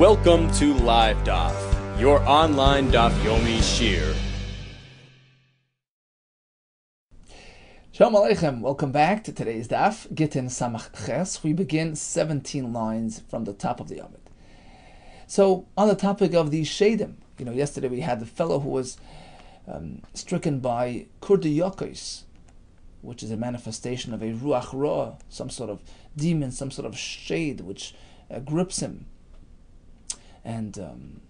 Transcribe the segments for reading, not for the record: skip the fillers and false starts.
Welcome to Live DAF, your online DAF Yomi Shir. Shalom Aleichem, welcome back to today's DAF, GITTEN Samach Ches. We begin 17 lines from the top of the Amid. So, on the topic of the Shadim, yesterday we had the fellow who was stricken by Kurdiyakos, which is a manifestation of a Ruach Ra, some sort of demon, some sort of shade which grips him. And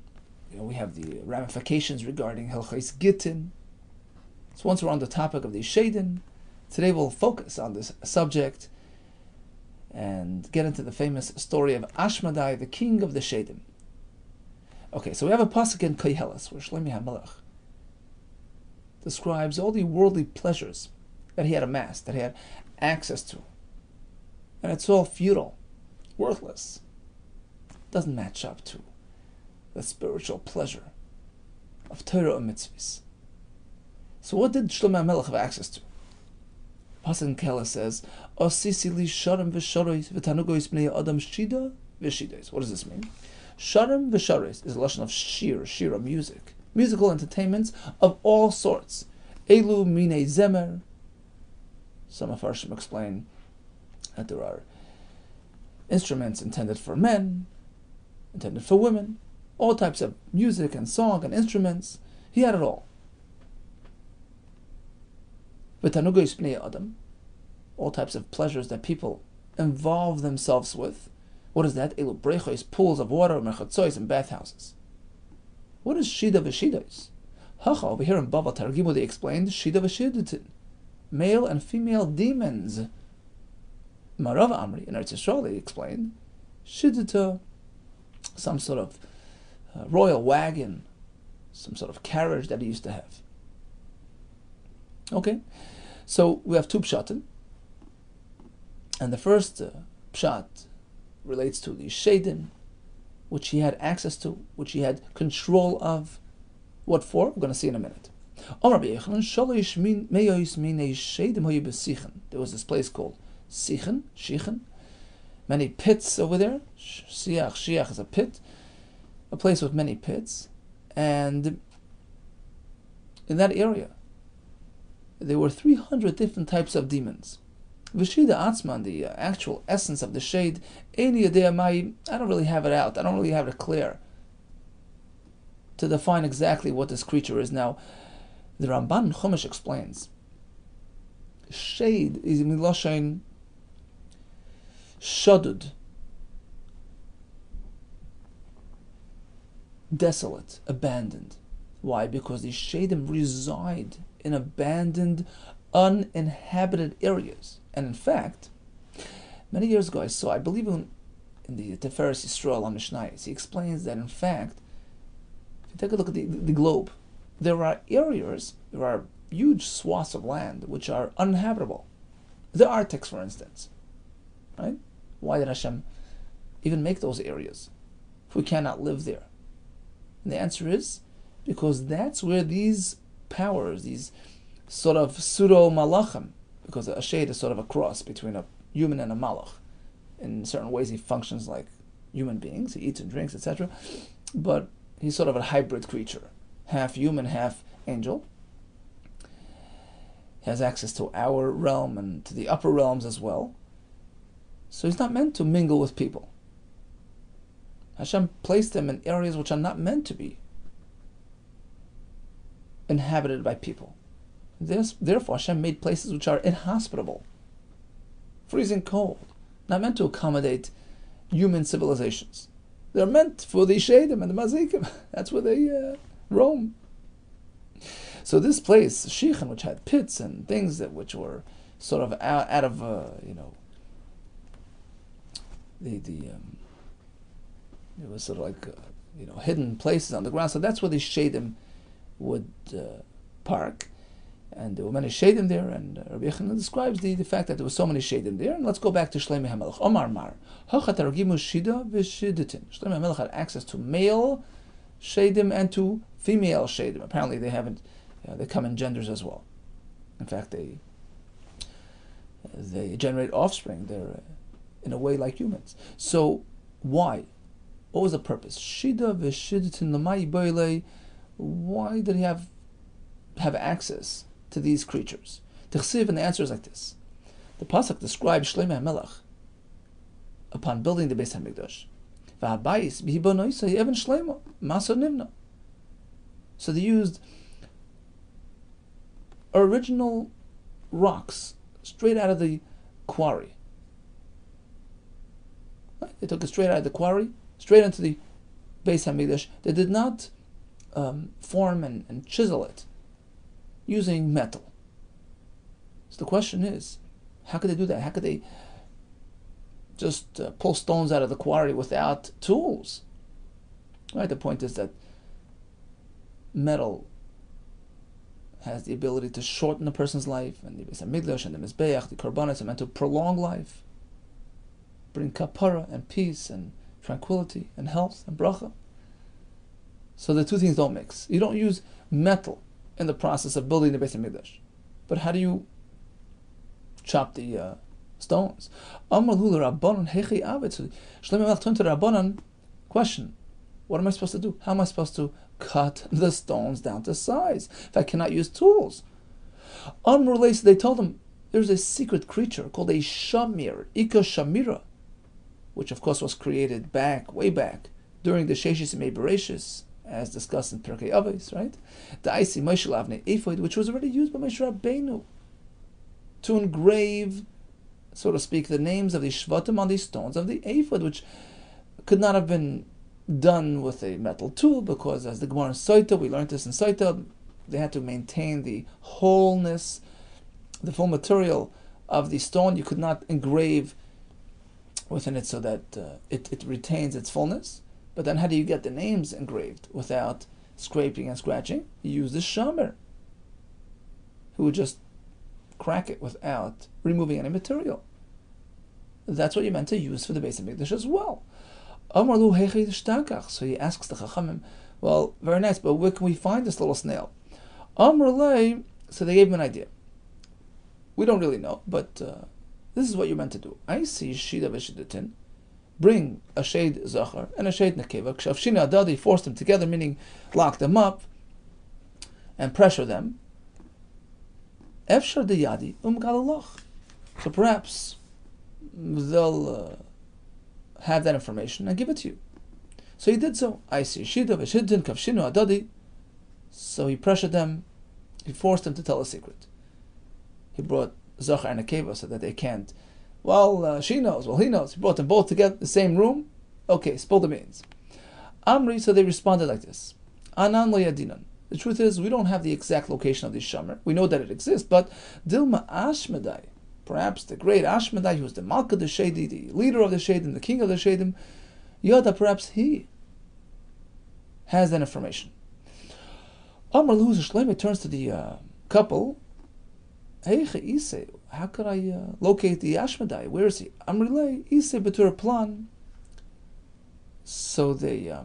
we have the ramifications regarding Hilchos Gittin. So once we're on the topic of the Shadim, today we'll focus on this subject and get into the famous story of Ashmedai, the king of the Shadim. Okay, so we have a pasuk in Koheles where Shlomo HaMelech describes all the worldly pleasures that he had amassed, that he had access to. And it's all futile, worthless. Doesn't match up to the spiritual pleasure of Torah and mitzvahs. So what did Shlomo HaMelech have access to? Pasuk in Koheles says, "Osisi li sharim v'sharos v'tanugois bnei adam shida v'shidos." What does this mean? Sharim v'sharos is a lashon of shira, music, musical entertainments of all sorts. Elu mine zemer. Some of our Shem explain that there are instruments intended for men, intended for women, all types of music and song and instruments. He had it all. V'tanugois bnei adam, all types of pleasures that people involve themselves with. What is that? Elu brechos, pools of water, merchatzois, and bathhouses. What is shida v'shidos? Hacha, over here in Bava Targimu they explained shida v'shidatin, male and female demons. Marav Amri, in Eretz Yisrael they explained shidata, some sort of royal wagon, some sort of carriage that he used to have. Okay, so we have two pshatim, and the first pshat relates to the Shadim, which he had access to, which he had control of. What for? We're going to see in a minute. There was this place called Shichen, many pits over there. Shiach is a pit, a place with many pits, and in that area there were 300 different types of demons. V'shida Atzman, the actual essence of the shade, I don't really have it out. I don't really have it clear to define exactly what this creature is. Now, the Ramban in Chumash explains, shade is miloshain shadud, desolate, abandoned. Why? Because the shadim reside in abandoned, uninhabited areas. And in fact, many years ago I believe in the Tiferes Yisrael on Mishnayos, he explains that in fact, if you take a look at the globe, there are areas, there are huge swaths of land which are uninhabitable. The Arctic, for instance. Right? Why did Hashem even make those areas if we cannot live there? And the answer is because that's where these powers, these sort of pseudo-malachim, because a shade is sort of a cross between a human and a malach. In certain ways he functions like human beings, he eats and drinks, etc. But he's sort of a hybrid creature, half human, half angel. He has access to our realm and to the upper realms as well. So he's not meant to mingle with people. Hashem placed him in areas which are not meant to be inhabited by people. Therefore, Hashem made places which are inhospitable, freezing cold, not meant to accommodate human civilizations. They're meant for the Shadim and the Mazikim. That's where they roam. So this place, Shichen, which had pits and things which were sort of out of it was sort of like hidden places on the ground. So that's where the Shadim would park. And there were many Shadim there, and Rabbi Yehuda describes the fact that there were so many Shadim there. And let's go back to Shlomo HaMelech. Omar Mar, Hachatargimu Shida v'Shidatin. Shlomo HaMelech had access to male Shadim and to female Shadim. Apparently they haven't, they come in genders as well. In fact, they generate offspring. They're in a way like humans. So why? What was the purpose? Shida v'shidatin l'mai boile. Why did he have access to these creatures? Tichsiv, and the answer is like this. The pasuk describes Shlomo HaMelech upon building the Beis Hamikdash. V'habayis b'hibonoisai even Shlomo maso nimna. So they used original rocks straight out of the quarry. Right? They took it straight out of the quarry, straight into the Beis Hamikdash. They did not form and chisel it using metal. So the question is, how could they do that? How could they just pull stones out of the quarry without tools? Right. The point is that metal has the ability to shorten a person's life, and the Beis Hamikdash and the Mizbeach, the Korbanos, are meant to prolong life, bring kapara and peace and tranquility and health and bracha. So the two things don't mix. You don't use metal in the process of building the Beis Hamikdash, but how do you chop the stones? Amar hu l'Rabbanan hechi avet. So Shlomo HaMelech turned to the Rabbanan. Question: what am I supposed to do? How am I supposed to cut the stones down to size if I cannot use tools? Amar le, so they told him there's a secret creature called a shamir, Ika Shamira, which of course was created way back during the Sheshis Yemei Bereshis, as discussed in Pirkei Avos, right? The Aisi Moshe Avnei Ephod, which was already used by Moshe Rabbeinu to engrave, so to speak, the names of the Shvatim on these stones of the Ephod, which could not have been done with a metal tool, because as the Gemara in Soita, we learned this in Soita, they had to maintain the wholeness, the full material of the stone. You could not engrave within it so that it retains its fullness. But then how do you get the names engraved without scraping and scratching? You use the shamer, who would just crack it without removing any material. That's what you meant to use for the Beis Hamikdash as well. So he asks the Chachamim, well, very nice, but where can we find this little snail? So they gave him an idea. We don't really know, but this is what you're meant to do. I see Shida v'Shidatin. Bring a shade Zachar and a shade Nekeva. Kshavshina Adadi, force them together, meaning lock them up and pressure them. Efshar Deyadi Galalach. So perhaps they'll have that information and give it to you. So he did so. I see Shida v'Shidatin Kavshinu Adadi. So he pressured them, he forced them to tell a secret. He brought Zachar and Nekeva so that they can't. Well, she knows. Well, he knows. He brought them both together in the same room. Okay, spill the beans. Amri, so they responded like this. Anan lo yadinan. The truth is, we don't have the exact location of the Shamer. We know that it exists, but Dilma Ashmedai, perhaps the great Ashmedai, who was the Malka the Shadi, the leader of the Shadim, the king of the Shadim, Yoda, perhaps he has that information. Amr Luhu Shlomo turns to the couple. Hey, Ise, how could I locate the Ashmedai? Where is he? Amrilei Ise betur plan. So they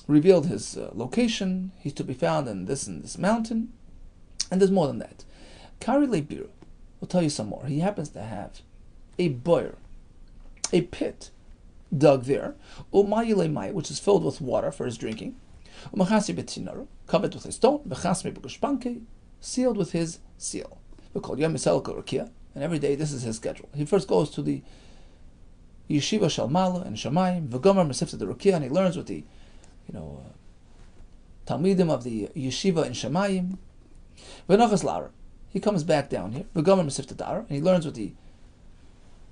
revealed his location. He's to be found in this mountain, and there's more than that. Kari Lebir will tell you some more. He happens to have a boir, a pit dug there, umayile mai, which is filled with water for his drinking, umachasi betinaro, covered with a stone, v'chasmi b'gushpanke, sealed with his seal. We call Yom Yisrael Rakia, and every day this is his schedule. He first goes to the Yeshiva Shalmala and Shamayim, V'gomer Mesifta the Rakia, and he learns with the, Talmidim of the Yeshiva in Shamayim. V'nachas Lara, he comes back down here, V'gomer Mesifta Dara, and he learns with the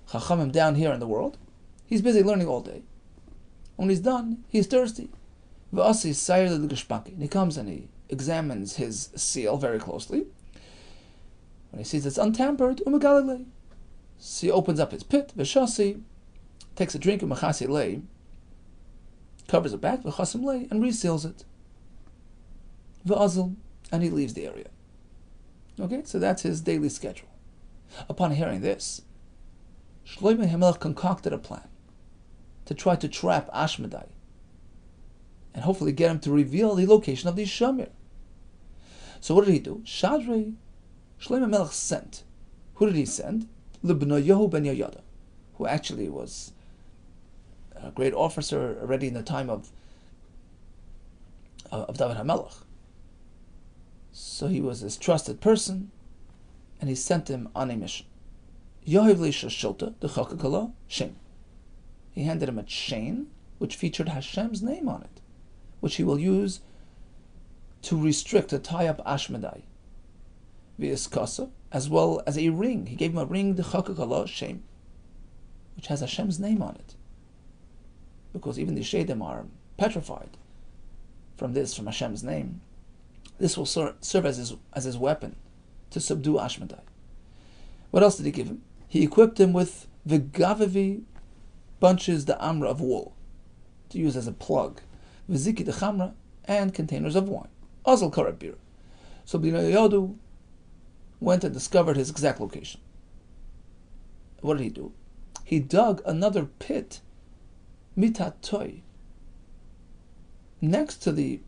Chachamim down here in the world. He's busy learning all day. When he's done, he's thirsty. V'asi Sayr L'Geshpaki, and he comes and he examines his seal very closely. When he sees it's untampered, umegalile. So he opens up his pit, v'shasi, takes a drink, umachasi lei, covers it back, v'chasim lei, and reseals it. V'azil, and he leaves the area. Okay, so that's his daily schedule. Upon hearing this, Shlomo HaMelech concocted a plan to try to trap Ashmedai and hopefully get him to reveal the location of the Shamir. So what did he do? Shadrei, Shlomo HaMelech sent. Who did he send? Libnoyahu ben Yoyada, who actually was a great officer already in the time of David HaMelech. So he was his trusted person, and he sent him on a mission. Yohev Leisha Shilta, the Chakakala, Shem. He handed him a chain which featured Hashem's name on it, which he will use to restrict, to tie up Ashmedai. V'yiskasa, as well as a ring. He gave him a ring, the Chakakala, Shem, which has Hashem's name on it. Because even the Shadim are petrified from Hashem's name. This will serve as his weapon to subdue Ashmedai. What else did he give him? He equipped him with the Gavivi bunches the Amra of wool to use as a plug, Viziki the Chamra, and containers of wine. Azal Karabir. So Bnei Yodu went and discovered his exact location. What did he do? He dug another pit, Mitatoi, next to the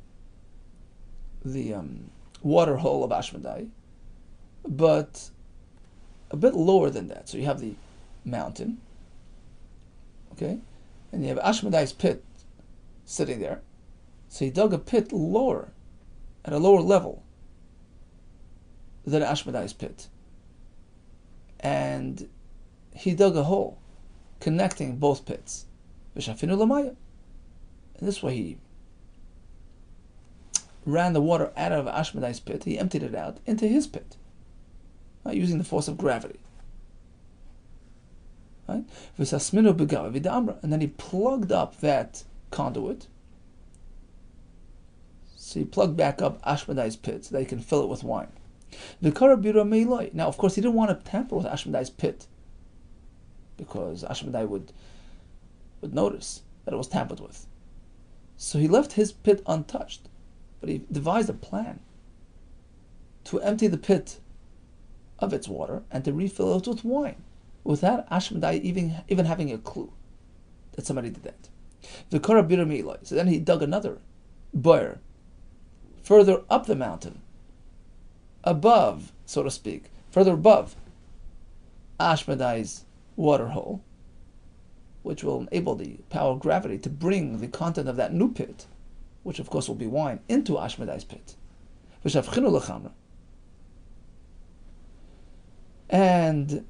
water hole of Ashmedai, but a bit lower than that. So you have the mountain, okay, and you have Ashmedai's pit sitting there. So he dug a pit lower, at a lower level than Ashmedai's pit, and he dug a hole connecting both pits. V'shafinu l'maya. And this way he ran the water out of Ashmedai's pit. He emptied it out into his pit, right, using the force of gravity. Right? And then he plugged up that conduit. So he plugged back up Ashmedai's pit so that he can fill it with wine. Now, of course, he didn't want to tamper with Ashmedai's pit, because Ashmedai would notice that it was tampered with. So he left his pit untouched, but he devised a plan to empty the pit of its water and to refill it with wine, without Ashmedai even having a clue that somebody did that. So then he dug another boir further up the mountain, above, so to speak, further above Ashmedai's water hole, which will enable the power of gravity to bring the content of that new pit, which of course will be wine, into Ashmedai's pit. And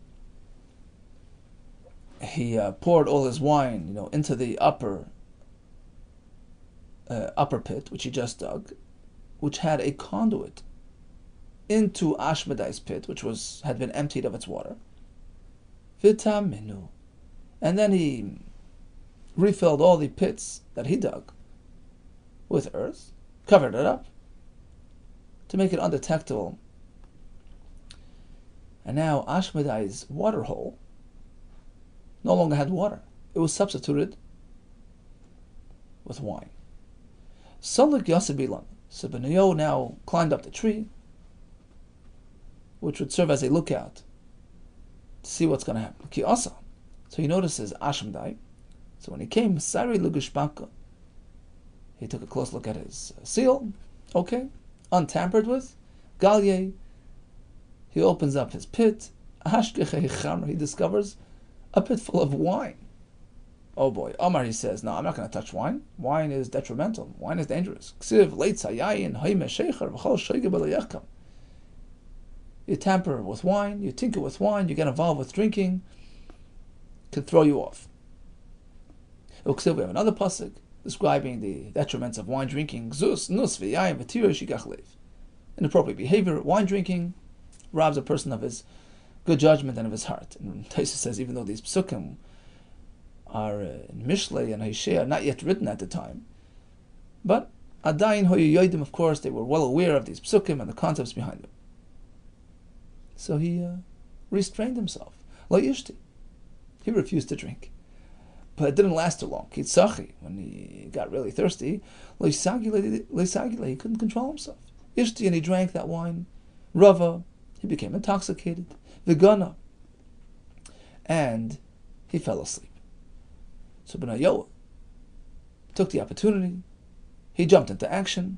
he poured all his wine, into the upper pit, which he just dug, which had a conduit into Ashmedai's pit, which had been emptied of its water. Vitaminu. And then he refilled all the pits that he dug with earth, covered it up to make it undetectable. And now Ashmedai's water hole no longer had water. It was substituted with wine. Solik Yasabilan. So Bnei now climbed up the tree, which would serve as a lookout to see what's going to happen. Ki asa. So he notices Ashmedai. So when he came, Sari Lugishbanka, he took a close look at his seal. Okay, untampered with. Galye. He opens up his pit. He discovers a pit full of wine. Oh boy. Omar, he says, no, I'm not going to touch wine. Wine is detrimental. Wine is dangerous. You tamper with wine, you tinker with wine, you get involved with drinking, can throw you off. We have another pasuk describing the detriments of wine drinking. Inappropriate behavior. Wine drinking robs a person of his good judgment and of his heart. And Taisa says, even though these psukim are in Mishlei and Hosea not yet written at the time, but Adayin Hoyu Yoidim, of course, they were well aware of these psukim and the concepts behind them. So he restrained himself. Lo yishti. He refused to drink. But it didn't last too long. Kitzachi, when he got really thirsty, lo yisagile, he couldn't control himself. Ishti, and he drank that wine. Rava, he became intoxicated. Vegana, and he fell asleep. So Bnei Yoel took the opportunity. He jumped into action.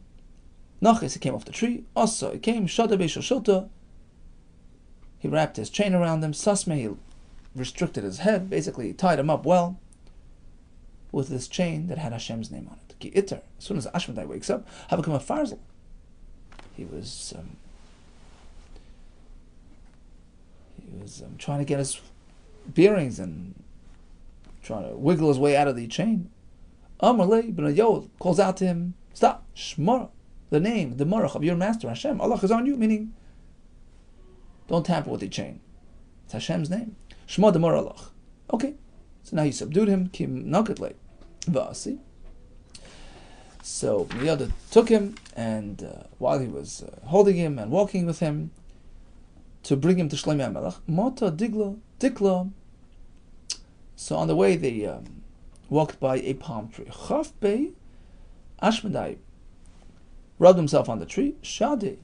Nachis, he came off the tree. Also, he came. Shada Shota. He wrapped his chain around him. Sasme, he restricted his head. Basically, he tied him up well. with this chain that had Hashem's name on it. GITTEN. As soon as Ashmedai wakes up, have become a farzel. He was trying to get his bearings and trying to wiggle his way out of the chain. Amalei ben Yoel calls out to him, stop, Shmara, the name, the marach of your master, Hashem. Allah is on you, meaning don't tamper with the chain. It's Hashem's name. Shma the Allah. Okay, so now he subdued him, Kim Nakatle. Vasi. So Yehuda took him, and while he was holding him and walking with him to bring him to Shlomo HaMelech, Mata Dikla. So on the way they walked by a palm tree. Chaf Bey Ashmedai rubbed himself on the tree, Shadi,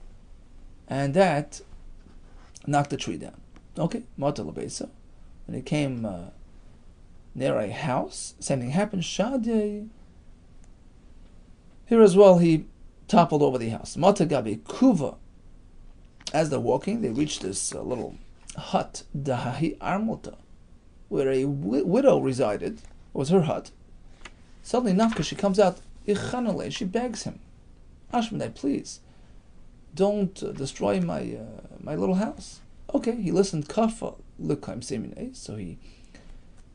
and that knocked the tree down. Okay, Mata Labesa. When he came near a house, same thing happened, Shadi. Here as well, he toppled over the house. Mata Gabi Kuva. As they're walking, they reached this little hut, Dahahi Armota, where a widow resided. It was her hut. Suddenly, Nafka, she comes out, Ichanale, she begs him, Ashmedai, please, don't destroy my little house. Okay, he listened, Kafa, Lukhaim Semine, so he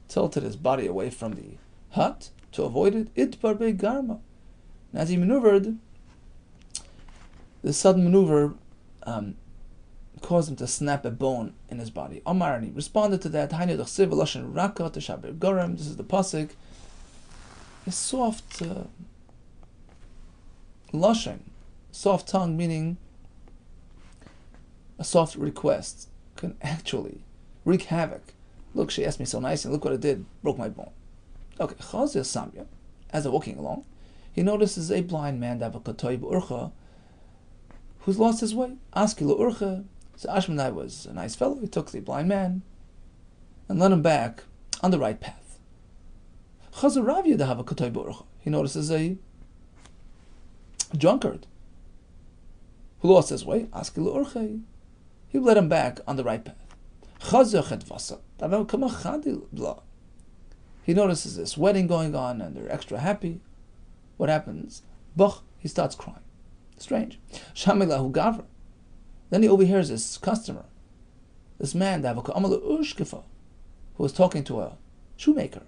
tilted his body away from the hut to avoid it. Itbarbe Garma. And as he maneuvered, this sudden maneuver caused him to snap a bone in his body. Omar, and he responded to that. This is the pasuk. A soft lashon, soft tongue, meaning a soft request, can actually wreak havoc. Look, she asked me so nice, and look what it did, broke my bone. Okay, Chazir Samya, as they're walking along, he notices a blind man, who's lost his way. Askilu Urcha. So Ashmedai was a nice fellow. He took the blind man and led him back on the right path. He notices a drunkard who lost his way. Askilu Urcha. He led him back on the right path. He notices this wedding going on and they're extra happy. What happens? Bach, he starts crying. Strange. Shamilahu Gavra. Then he overhears this customer, this man, who was talking to a shoemaker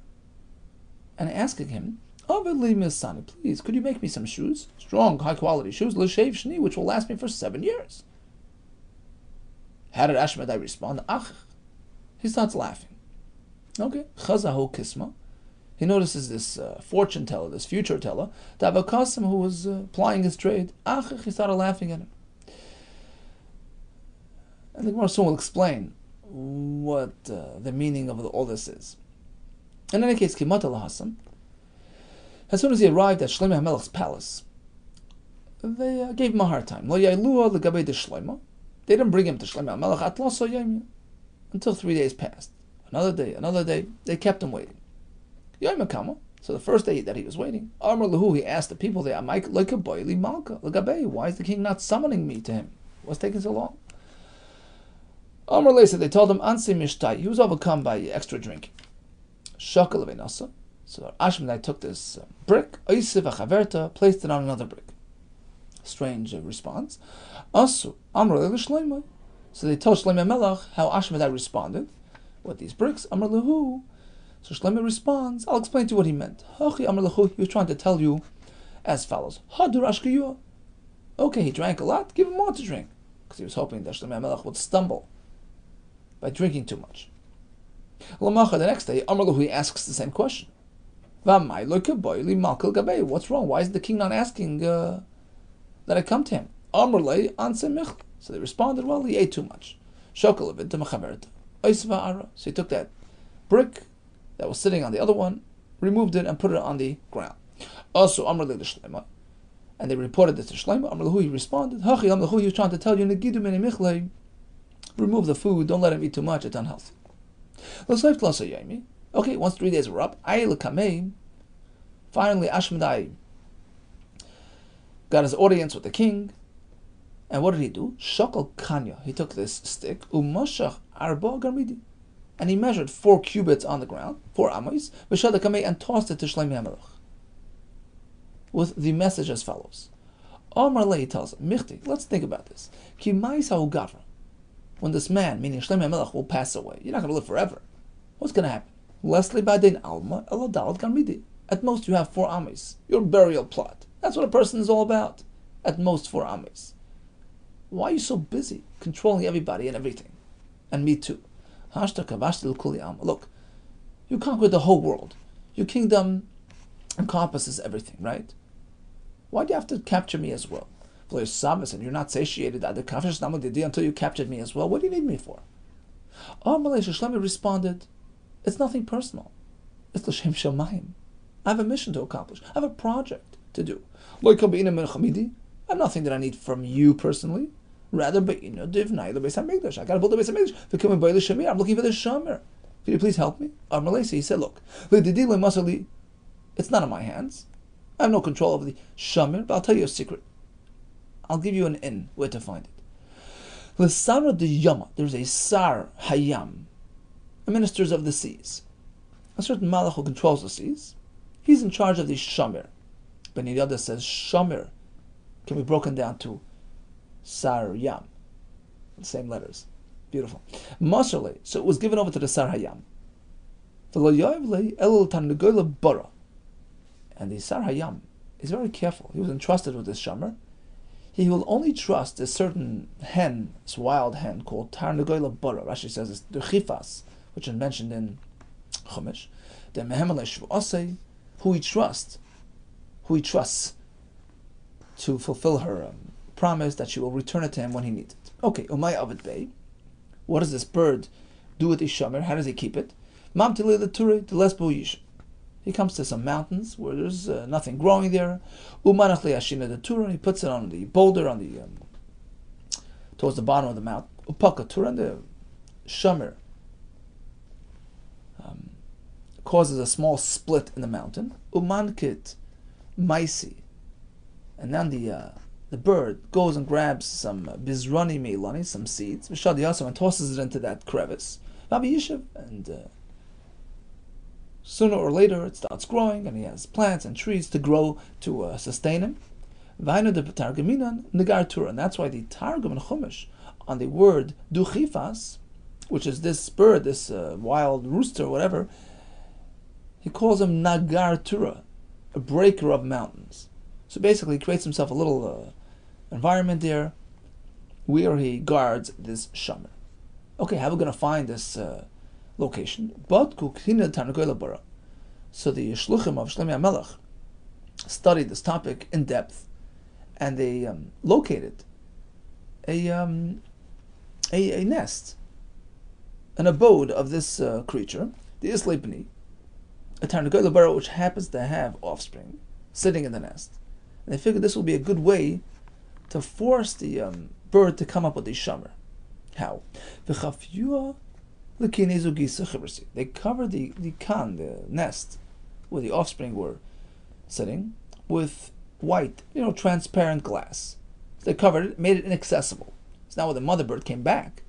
and asking him, please, could you make me some shoes? Strong, high quality shoes, l'shev shni, which will last me for 7 years. How did Ashmedai respond? He starts laughing. Okay. Chazahu Kisma. He notices this fortune teller, this future teller, Davakasim, who was plying his trade. He started laughing at him. And the Gemara soon will explain what the meaning of all this is. In any case, Kimat al-Hassam, as soon as he arrived at Shlomo HaMelech's palace, they gave him a hard time. Lo yailua l'gabei de Shlomo. They didn't bring him to Shlomo HaMelech atlaso yomim, until 3 days passed. Another day, they kept him waiting. So the first day that he was waiting, Amar Lahu, he asked the people there, why is the king not summoning me to him? What's taking so long? Amar Lesa, they told him, Ansi Mishtai, he was overcome by extra drinking. Shakal Venasa. So Ashmedai took this brick, placed it on another brick. Strange response. Asu, Amar Shlomo. So they told Shlomo HaMelech how Ashmedai responded with these bricks. Amar Lahu. So Shlomo responds, I'll explain to you what he meant. He was trying to tell you as follows. Okay, he drank a lot, give him more to drink. Because he was hoping that Shlomo HaMelech would stumble by drinking too much. The next day, he asks the same question. What's wrong? Why is the king not asking that I come to him? So they responded, well, he ate too much. So he took that brick that was sitting on the other one, removed it, and put it on the ground. Also, and they reported this to Shlomo. He responded, he was trying to tell you, remove the food, don't let him eat too much, it's unhealthy. Okay, once 3 days were up, finally Ashmedai got his audience with the king, and what did he do? Shakal Kanya. He took this stick, Umashach Arba Garmidi. and he measured 4 cubits on the ground, 4 amos, and tossed it to Shlomo HaMelech with the message as follows. Amar Le, he tells him, Michti, let's think about this. Ki mais ha'ugavra. When this man, meaning Shlomo HaMelech, will pass away, you're not going to live forever. What's going to happen? Leslie Badein Alma, Eladalat Garmidi. At most you have 4 amos, your burial plot. That's what a person is all about. At most 4 amos. Why are you so busy controlling everybody and everything? And me too. Look, you conquered the whole world. Your kingdom encompasses everything, right? Why do you have to capture me as well? And you're not satiated until you captured me as well. What do you need me for? Shlomo responded, it's nothing personal. It's l'shem shamayim. I have a mission to accomplish. I have a project to do. I have nothing that I need from you personally. Rather, I got to build the Beis HaMikdash. I'm looking for the Shomer. Could you please help me? He said, look, it's not in my hands. I have no control over the Shomer, but I'll tell you a secret. I'll give you an in where to find it. There's a Sar Hayam, a ministers of the seas. A certain Malach who controls the seas. He's in charge of the Shomer. Ben Yehuda says Shomer can be broken down to Sar Yam. The same letters. Beautiful. Masrle, so it was given over to the Sar Hayam. And the Sar Hayam is very careful. He was entrusted with this Shomer. He will only trust a certain hen, this wild hen called Tarnagoyla Bara. Rashi says it's the Chifas, which is mentioned in Chumash. The Mehemele Shvu'asei, who he trusts to fulfill her promise that she will return it to him when he needs it. Okay, Umay Avid Bey. What does this bird do with the Shomer? How does he keep it? Mamtile the Ture, the Lesbo Yish. He comes to some mountains where there's nothing growing there. Umanach Ashina the Tura, he puts it on the boulder on the towards the bottom of the mountain. Upaka Tura, and the Shomer causes a small split in the mountain. Umankit Maisi, and then the bird goes and grabs some bizrani meilani, some seeds, and tosses it into that crevice. Rabbi Yishuv, and sooner or later it starts growing, and he has plants and trees to grow to sustain him. And that's why the Targum and Chumash on the word duchifas, which is this bird, this wild rooster, whatever, he calls him Nagar Tura, a breaker of mountains. So basically he creates himself a little environment there where he guards this Shomer. Okay, how are we going to find this location? So the Shluchim of Shlomo HaMelech studied this topic in depth, and they located a nest, an abode of this creature, the Isleipni, a Tarnagoyla Bara, which happens to have offspring sitting in the nest. And they figured this will be a good way to force the bird to come up with the Shomer. How? They covered the nest where the offspring were sitting with white, transparent glass. So they covered it, made it inaccessible. So now when the mother bird came back,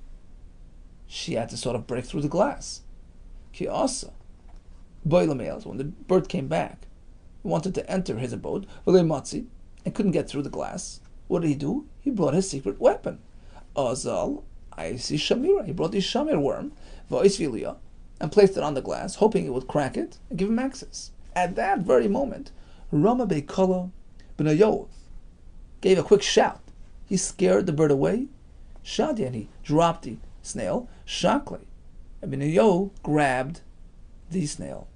she had to sort of break through the glass. Kiasa. When the bird came back, he wanted to enter his abode, and couldn't get through the glass. What did he do? He brought his secret weapon. Azal, I see Shamira. He brought the Shamir worm, and placed it on the glass, hoping it would crack it and give him access. At that very moment, Rama Beikala B'nayoth gave a quick shout. He scared the bird away. Shadi, and he dropped the snail. Shakli, and B'nayoth grabbed the snail.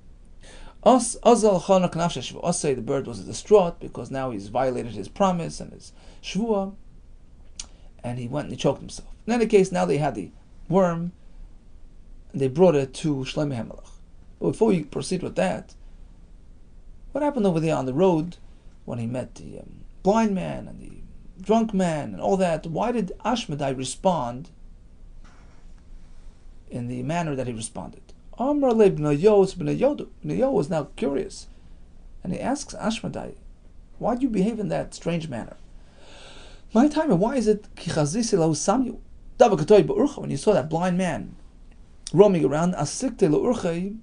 The bird was distraught because now he's violated his promise and his shvua, and he went and he choked himself. In any case, now they had the worm, and they brought it to Shlomo HaMelech. But before we proceed with that, what happened over there on the road when he met the blind man and the drunk man and all that? Why did Ashmedai respond in the manner that he responded? Amar le B'nayo was now curious, and he asks Ashmedai, why do you behave in that strange manner? My time, why is it when you saw that blind man roaming around. Asikte le'urchei,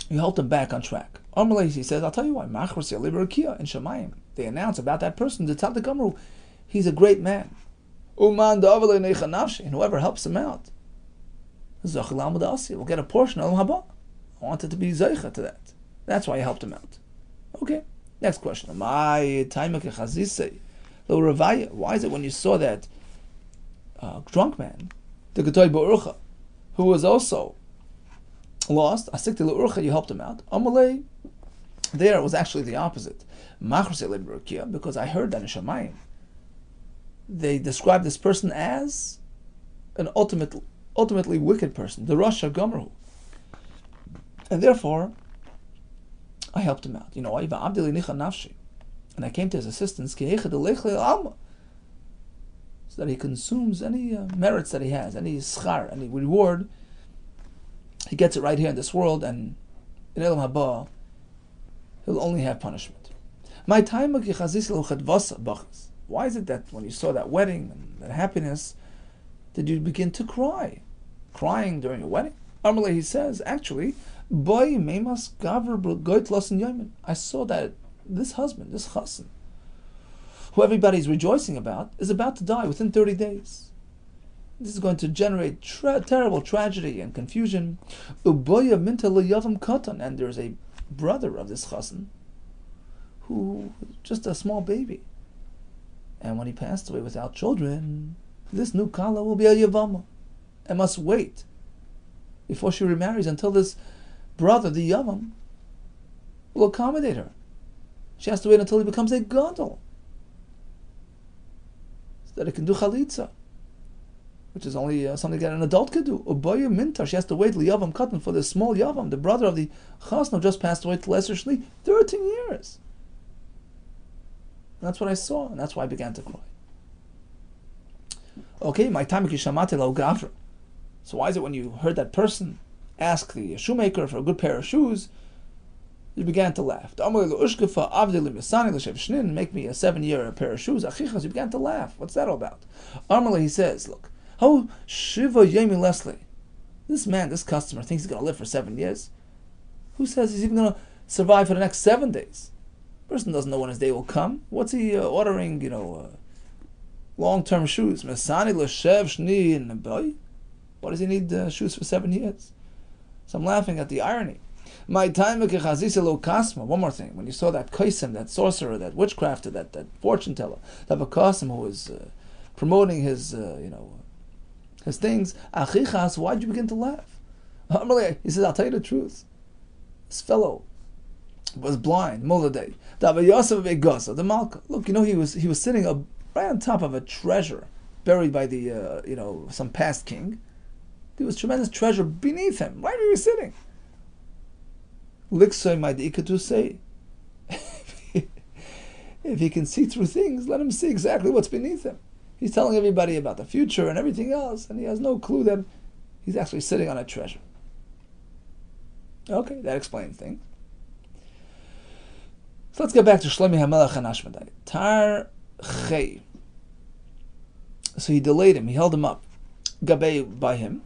you helped him back on track. Amalei, he says, I'll tell you why. Machros yalibarakia in Shemayim. They announce about that person, the Tzaddik Amru, he's a great man. Uman da'avalei neicha nafshi, and whoever helps him out, Zachil Amud Asi, will get a portion of Haba. I wanted to be Zeicha to that. That's why I helped him out. Okay, next question. Why is it when you saw that drunk man, the Getoy Ba'urcha, who was also lost, Asikti L'urcha, you helped him out. Amalei, there it was actually the opposite. Because I heard that in Shemayim, they described this person as an ultimately wicked person, the Rasha Gomru. And therefore, I helped him out. You know, and I came to his assistance, so that he consumes any merits that he has, any schar, any reward. He gets it right here in this world, and in Elam Haba, he'll only have punishment. Why is it that when you saw that wedding and that happiness, did you begin to cry? Crying during a wedding? Amalei, he says, actually, I saw that this husband, this chassan, who everybody's rejoicing about, is about to die within 30 days. This is going to generate terrible tragedy and confusion. And there's a brother of this chassan who just a small baby. And when he passed away without children, this new kala will be a yavama and must wait before she remarries until this brother, the yavam, will accommodate her. She has to wait until he becomes a gadol, so that he can do chalitza, which is only something that an adult could do. Ubaya mintar, she has to wait liyavam katan for the small yavam, the brother of the chasna who just passed away to lesser shli, 13 years. And that's what I saw, and that's why I began to cry. Okay, my time kishamate lo gavra. So why is it when you heard that person ask the shoemaker for a good pair of shoes, you began to laugh? Make me a 7-year pair of shoes. You began to laugh. What's that all about? Amalei, he says, look, how Shiva Yemi Leslie, this man, this customer, thinks he's going to live for 7 years. Who says he's even going to survive for the next 7 days? Person doesn't know when his day will come. What's he ordering, long-term shoes? Why does he need shoes for 7 years? So I'm laughing at the irony. One more thing. When you saw that kaisim, that sorcerer, that witchcrafter, that fortune teller, that Bakasim who was promoting his things, why'd you begin to laugh? He says, I'll tell you the truth. This fellow was blind, Moladay. The Malka. Look, he was sitting right on top of a treasure buried by the some past king. There was tremendous treasure beneath him. Right where he was sitting. Liksoi Maidikatu say. If he can see through things, let him see exactly what's beneath him. He's telling everybody about the future and everything else, and he has no clue that he's actually sitting on a treasure. Okay, that explains things. So let's get back to Shlomi HaMelech and Ashmedai. Tar Chei. So he delayed him, he held him up. Gabei by him.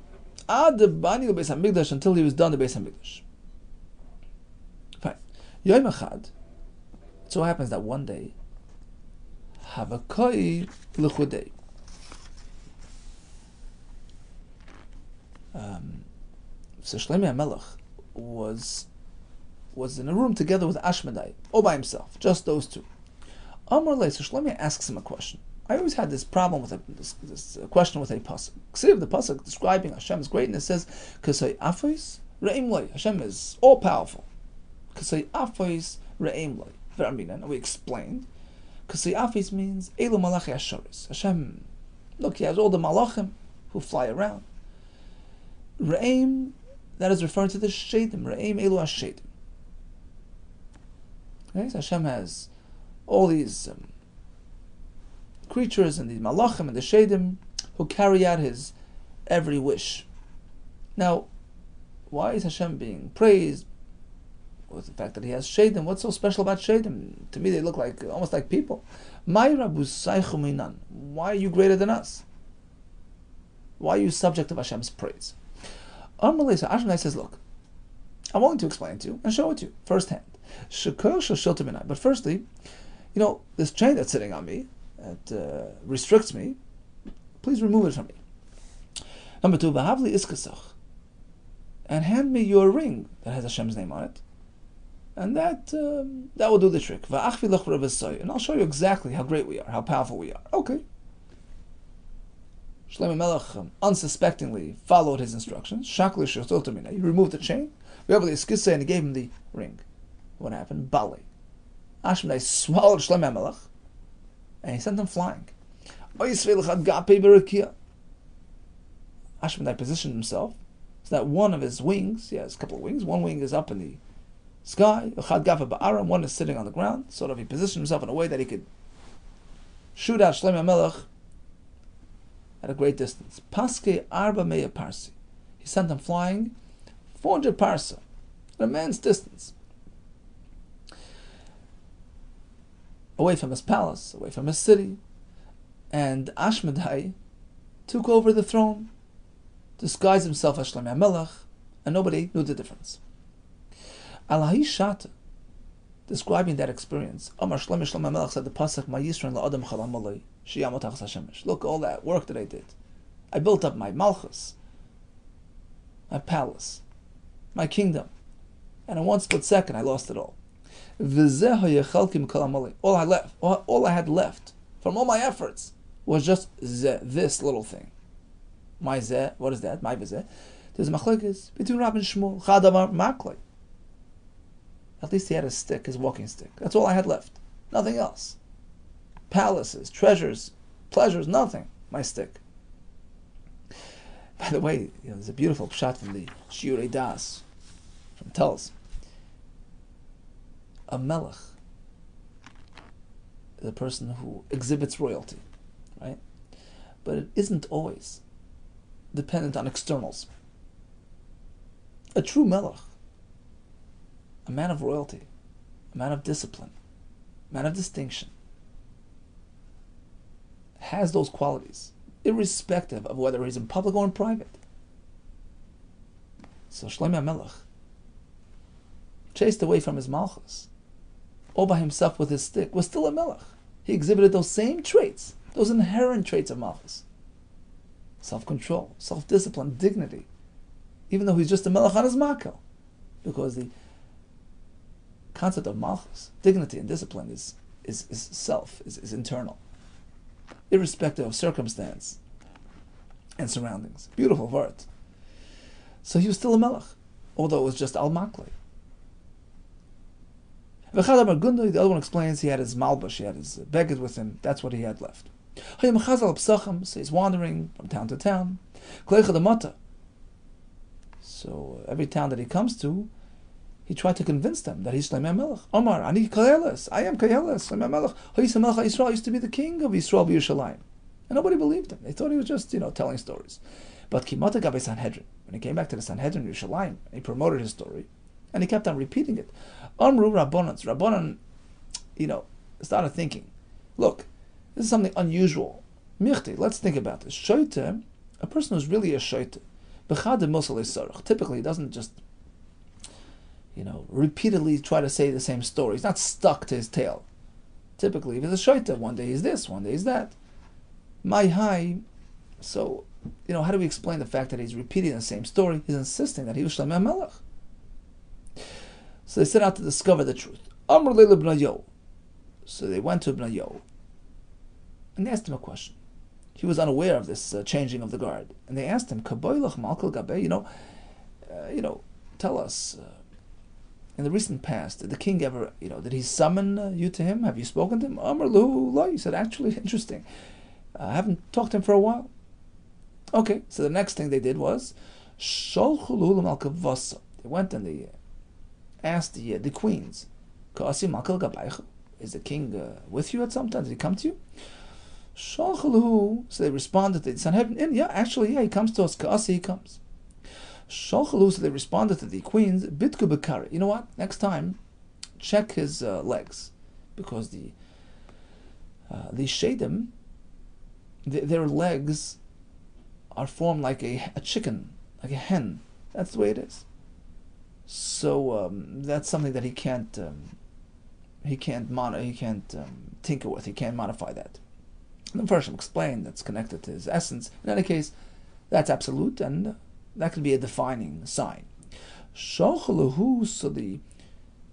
Ad bani the Beis Hamikdash, until he was done the Beis Hamikdash. Fine. Yom Echad. It so happens that one day, Havakoi L'chudei. So Shlomi HaMelech was in a room together with Ashmedai, all by himself, just those two. Amar Lei, so Shlomi asks him a question. I always had this problem with this question with a pasuk. Ksiv, the pasuk describing Hashem's greatness, says, "Kasei afos re'im loi." Hashem is all powerful. Kasei afos re'im loi. And we explained, Kasei afos means Elu malachi asharis. Hashem, look, he has all the malachim who fly around. Re'im, that is referring to the shaitim. Re'im Elu hashaitim. Okay, so Hashem has all these creatures and these malachim and the shadim who carry out his every wish. Now, why is Hashem being praised with the fact that he has shadim? What's so special about shadim? To me, they look like almost like people. Why are you greater than us? Why are you subject of Hashem's praise? Amalei, so Ashkenaz says, look, I'm willing to explain it to you and show it to you firsthand. But firstly, this chain that's sitting on me, that restricts me, please remove it from me. Number two, v'havli iskasach, and hand me your ring that has Hashem's name on it, and that will do the trick. V'achvi lach v'ravasai, and I'll show you exactly how great we are, how powerful we are. Okay. Shlomo Melech unsuspectingly followed his instructions. Shakli shirtul tamina. He removed the chain. V'havli iskasach, and he gave him the ring. What happened? Bali. Ashkenaz swallowed Shlomo Melech, and he sent him flying. Ashkenaz positioned himself so that one of his wings, he has a couple of wings, one wing is up in the sky, one is sitting on the ground, sort of he positioned himself in a way that he could shoot out Shlomo Melech at a great distance. Paske arba meya parsi. He sent him flying 400 parsa, an immense distance, away from his palace, away from his city, and Ashmedai took over the throne, disguised himself as Shlomo Melech, and nobody knew the difference. Alahi Shata, describing that experience, Amar Shlomo Melech said the pasuk, "Ma Yisrael la'adam chalam alei, sheyamot tachas Hashemesh." Look, all that work that I did, I built up my malchus, my palace, my kingdom, and in one split second I lost it all. All I had left from all my efforts was just this little thing. My zeh, what is that? My vizeh. There's a machlekes between Rab and Shmuel. Chadamar maklei. At least he had his stick, his walking stick. That's all I had left. Nothing else. Palaces, treasures, pleasures, nothing. My stick. By the way, there's a beautiful pshat from the Shiurei Das, from Telz. A melech is a person who exhibits royalty, right? But it isn't always dependent on externals. A true melech, a man of royalty, a man of discipline, a man of distinction, has those qualities, irrespective of whether he's in public or in private. So Shlomo Melech, chased away from his malchus, all by himself with his stick, was still a melech. He exhibited those same traits, those inherent traits of malchus. Self-control, self-discipline, dignity, even though he's just a melech on his makel. Because the concept of malchus, dignity and discipline is self, is internal, irrespective of circumstance and surroundings. Beautiful word. So he was still a melech, although it was just al-maklei. The other one explains he had his malbush, he had his beged with him, that's what he had left. So he's wandering from town to town. So every town that he comes to, he tried to convince them that he's Shlomo Melech. Omar, ani kayeles, I am kayeles, Shlomo Melech. Yisrael used to be the king of Yisrael b'Yerushalayim. And nobody believed him. They thought he was just, telling stories. But Kimata Gabe Sanhedrin, when he came back to the Sanhedrin in Yerushalayim, he promoted his story, and he kept on repeating it. Amru Rabbanan, started thinking, look, this is something unusual. Michti, let's think about this. Shoite, a person who's really a shoite, typically he doesn't just, repeatedly try to say the same story. He's not stuck to his tale. Typically, if he's a shoite, one day he's this, one day he's that. My high, so, how do we explain the fact that he's repeating the same story? He's insisting that he was Shlomo Melech. So they set out to discover the truth. Amr Leila B'nayo. So they went to B'nayo and they asked him a question. He was unaware of this changing of the guard, and they asked him, "Kaboylach Malkal Gabe." Tell us. In the recent past, did the king ever, did he summon you to him? Have you spoken to him? Amr Lu. He said, actually, interesting. I haven't talked to him for a while. Okay. So the next thing they did was, Sholchulu. They went and they asked the queens, is the king with you at some time? Did he come to you? So they responded to the Sanhedrin, he comes to us. He comes. So they responded to the queens, Bitku Bekari. You know what? Next time, check his legs, because the shadim, their legs are formed like a chicken, like a hen, That's the way it is. So that's something that he can't tinker with. He can't modify that. And the Farshim explained that's connected to his essence. In any case, that's absolute, and that could be a defining sign. So the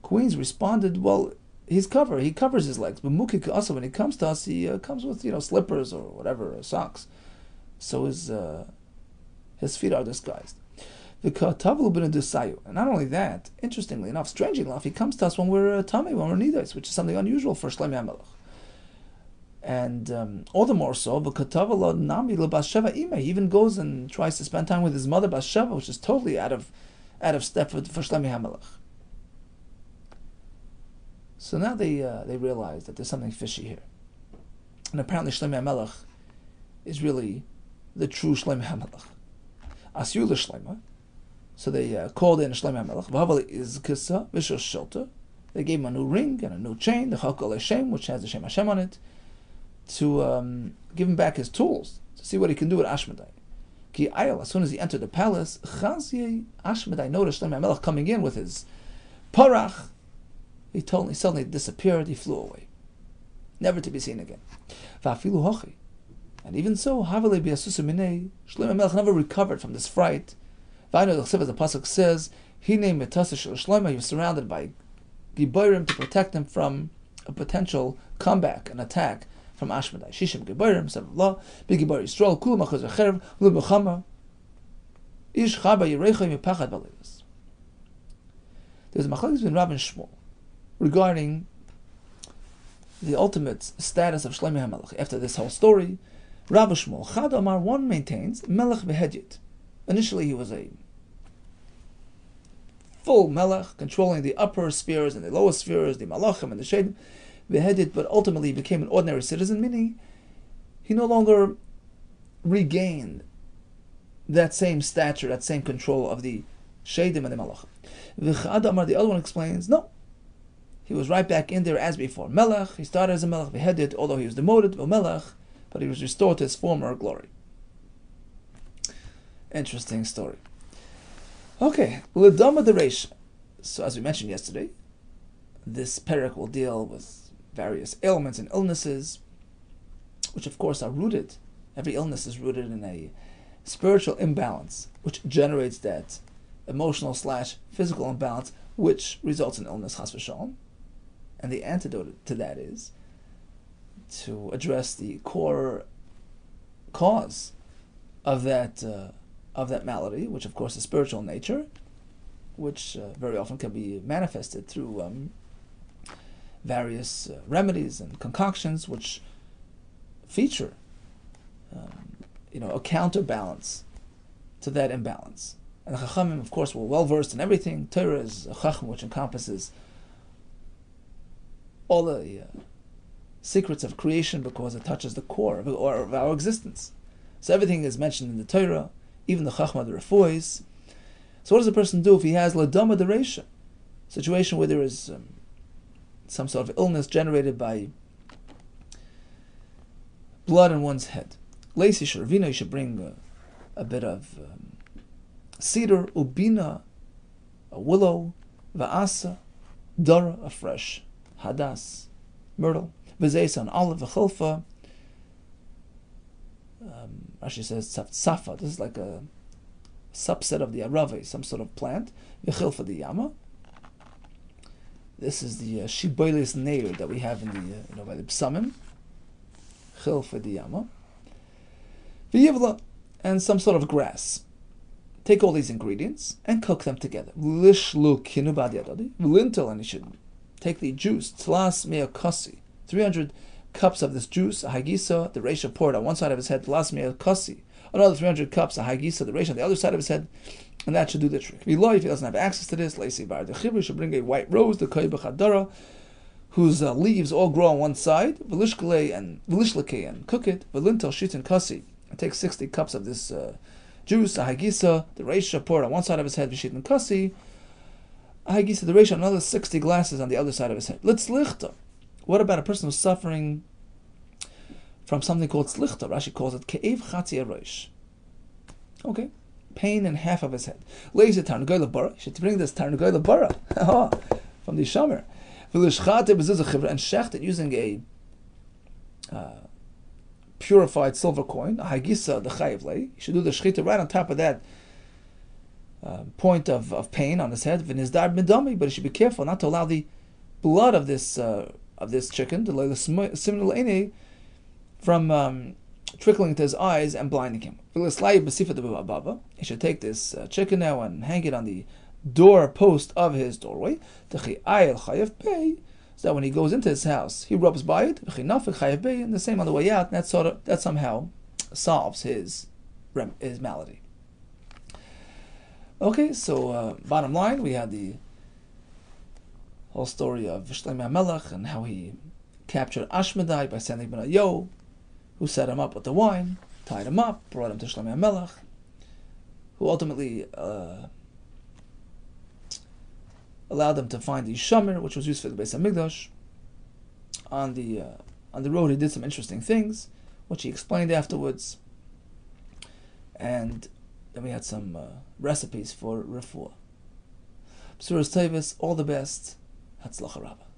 queens responded, well, he covers his legs, but mukik also, when he comes to us, he comes with slippers or whatever, socks, so his feet are disguised. And not only that, interestingly enough, strangely enough, he comes to us when we're tummy, when we're nidas, which is something unusual for Shlomo HaMelech. And all the more so, he even goes and tries to spend time with his mother Bathsheba, which is totally out of step for Shlomo HaMelech. So now they realize that there's something fishy here, and apparently Shlomo HaMelech is really the true Shlomo HaMelech. Asyu l'Shlomo. So they called in Shlomo HaMelech. They gave him a new ring and a new chain, the Chakol Hashem, which has the Shem Hashem on it, to give him back his tools, to see what he can do with Ashmedai. As soon as he entered the palace, Ashmedai noticed Shlomo HaMelech coming in with his parach. He suddenly disappeared, he flew away, never to be seen again. And even so, Shlomo HaMelech never recovered from this fright. As the pasuk says, he was surrounded by Giborim to protect him from a potential comeback, an attack from Ashmedai. Shishim Giborim, said Allah, Big Gibor Yisrael, Kul Machaz Acherev, Lu B'chama, Ish Chaba Yerecha Mipachad Balivus. There's a machlokes between Rav and Shmuel regarding the ultimate status of Shlomo HaMelech. After this whole story, Rav Shmuel, Chad Amar, one maintains, Melech Behedyet. Initially he was a full Melech, controlling the upper spheres and the lower spheres, the Malachim and the Shedim, Behedyet, but ultimately he became an ordinary citizen, meaning he no longer regained that same stature, that same control of the Shedim and the Malachim. V'chad Amar, the other one explains, no, he was right back in there as before. Melech, he started as a Melech, Behedyet, although he was demoted to Melech, but he was restored to his former glory. Interesting story. Okay, L'dama Deresh. So as we mentioned yesterday, this parak will deal with various ailments and illnesses, which of course are rooted. Every illness is rooted in a spiritual imbalance, which generates that emotional/physical imbalance, which results in illness, chas v'shalom. And the antidote to that is to address the core cause of that malady, which of course is spiritual in nature, which very often can be manifested through various remedies and concoctions, which feature a counterbalance to that imbalance. And the Chachamim, of course, were well versed in everything. Torah is a Chacham which encompasses all the secrets of creation, because it touches the core of our existence. So everything is mentioned in the Torah, even the Chachma, the Refuos. So what does a person do if he has L'dama Dereisha, situation where there is some sort of illness generated by blood in one's head? Leisi Sharvina, you should bring a bit of cedar, ubina, a willow, va'asa, dara, a fresh hadas, myrtle, v'zeis, an olive, v'chilfa. Rashi says safa. This is like a subset of the arave, some sort of plant. V'chilfa the yama. This is the shiboilis neir that we have in the by the psamim. Chilfa the yama. V'yivla, and some sort of grass. Take all these ingredients and cook them together. V'lishlu kinu bad yadadi. V'lintel, and you should take the juice. Tlas mea kosi. 300 cups of this juice, a hagisa, the Reisha poured on one side of his head, tlas mea kosi. Another 300 cups, a hagisa, the Reisha on the other side of his head, and that should do the trick. V'lo, if he doesn't have access to this, leisi bar the chibri, should bring a white rose, the koy b'chadara, whose leaves all grow on one side, v'lishleke and cook it, v'lintel shitin kosi, and take 60 cups of this juice, a hagisa, the Reisha poured on one side of his head, v'shitin kosi, a hagisa, the Reisha, another 60 glasses on the other side of his head. Litzlichta. What about a person who's suffering from something called slichta? Rashi calls it ke'ev chatzi arosh. Okay, pain in half of his head. Lays a tarnagoy bara. He should bring this tarnagoy bara from the shomer. And shecht it using a purified silver coin, a hagisa the chayiv lei. You should do the shechita right on top of that point of pain on his head. V'nizdar midami, but he should be careful not to allow the blood of this chicken, the from trickling into his eyes and blinding him. He should take this chicken now and hang it on the door post of his doorway. So that when he goes into his house, he rubs by it, and the same on the way out, and that somehow solves his malady. Okay, so bottom line, we had the whole story of Shlomo HaMelech and how he captured Ashmedai by sending Benayo, who set him up with the wine, tied him up, brought him to Shlomo HaMelech, who ultimately allowed them to find the shomer, which was used for the Beis HaMikdash. On the road, he did some interesting things, which he explained afterwards. And then we had some recipes for refuah. B'suras Tevis, all the best. Hatzlacha Rabbah.